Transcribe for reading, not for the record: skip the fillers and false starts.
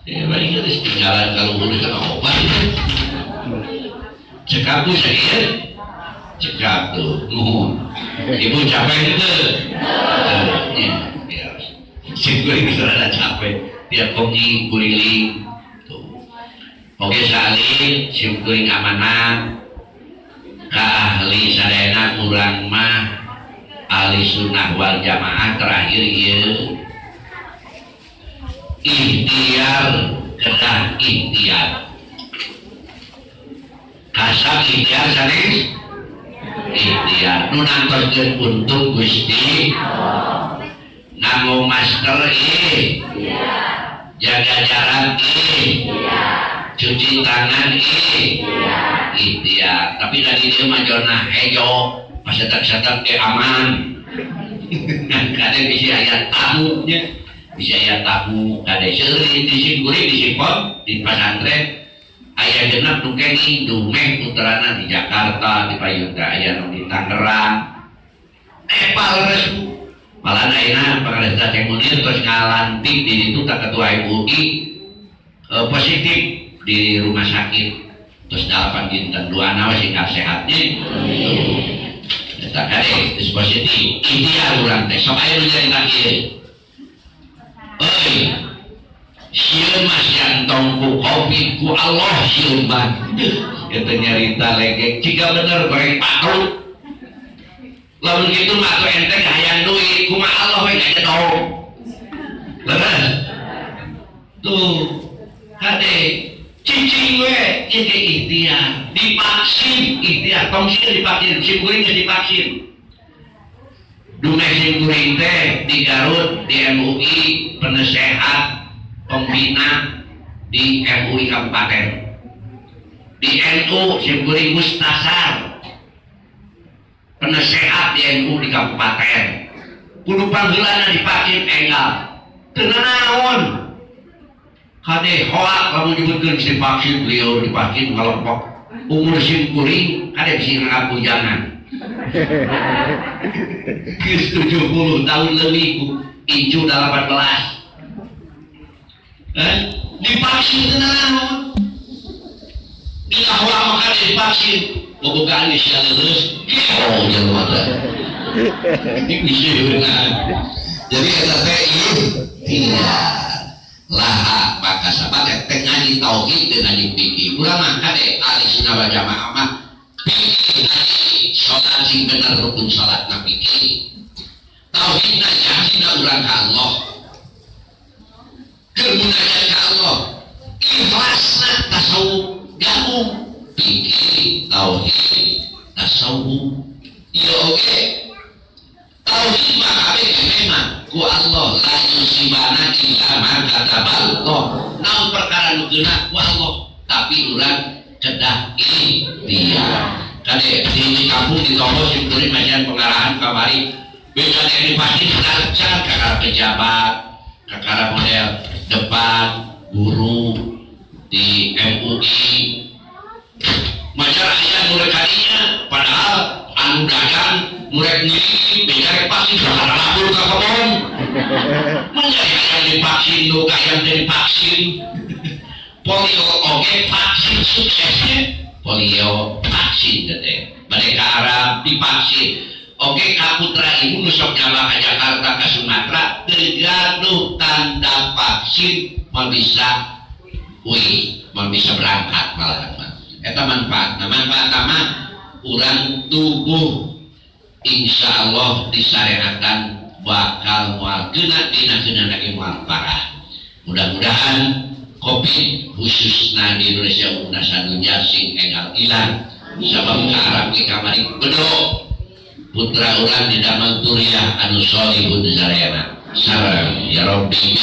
Ya paling harus tinggalan kalau urusan obat itu. Cekap tuh sakit, cekap tuh, ibu capek itu, ya, singkuring sudah capek, tiap kongi kuriling, tuh, oke salin, singkuring amanah, ka ahli sadayana kurang mah, ahli sunnah wal jamaah terakhir ya, ikhtiar kedah ikhtiar. Kasar ikhtiar sanes ikhtiar nu nangtoskeun untung Gusti nganggo masker jaga jarak cuci tangan ikhtiar tapi tadi dia mah jona hejo pas setak-setak ke aman kade bisa aya tamunya bisa aya tamu kade seueur disingkuri disipot di pasantren ayah genap nungken Dumeh puterana di Jakarta di Payunda ayah di Tangerang paleres malah ayeuna Pangaresta Ceng Munir terus ngalantik di itu tak ketua MUI positif di rumah sakit terus 8 dinten 2 nawa sehingga sehatnya tak kade positif ikhtiar urang teh sok aya nu nyarita ieu euy sieun mas jantong ku kopi ku Allah sieun mah eta nyarita legek jika bener goreng pakrut lamun kitu mah atuh ente hayang duit kumaha Allah we ngedong leres tuh kade cicing we jadi ikhtiar divaksin ikhtiar tong sieun divaksin simkuring geus divaksin Dumeh simkuring teh di Garut di MUI penasehat pembina di MUI Kabupaten di NU simkuring Mustasar penasehat di NU di Kabupaten kudu panggilanna divaksin enggal teu naon kade hoak kamu nyebutkeun divaksin beliau divaksin ngelompok umur simkuring kade bisa ngapujangan geus 70 tahun lebih incu 18 divaksin tenaon bila orang makan divaksin bobogaan geus leuleuh oh jelema teh jadi eta teh ikhtiar laha maka sahabat teh ngaji tauhid teh ngaji fikih urang mah kade ahli sunnah wal jamaah mah salat sing bener rukun salat na fikih tauhid na jasina urang ka Allah kemunajat ke Allah ikhlasna tasawuf gabung fikih tauhid tasawuf ya oke tauhid mah kabeh memang ku Allah la yusibana illa ma kataballah naon perkara nu geuna ku Allah tapi urang kedah ikhtiar kade di kampung di toko simkuring majian pengarahan kamari beda yang dipasti lancar kakara pejabat kakara model depan guru di MUI masyarakat ayah mulai kalinya padahal anu dagang mulai ngisi beda pasti berharap lapor ke kebon menjadi yang divaksin lu kayak jadi vaksin polio oke vaksin suksesnya polio vaksin deh mereka Arab divaksin oke kaputra ibu nusok nyala ke Jakarta ke Sumatera tergaduh tanda vaksin mau bisa mau bisa berangkat malah eta manfaat nama urang tubuh insya Allah disyariatkan bakal mual geuna dina geuna lagi mual parah mudah-mudahan COVID khususnya di Indonesia umumna sadunya sing enggal ilang sabab ka Arab ki kamari bedog putra urang di damel turiah anu sholihun zarayana sareng ya Rabbi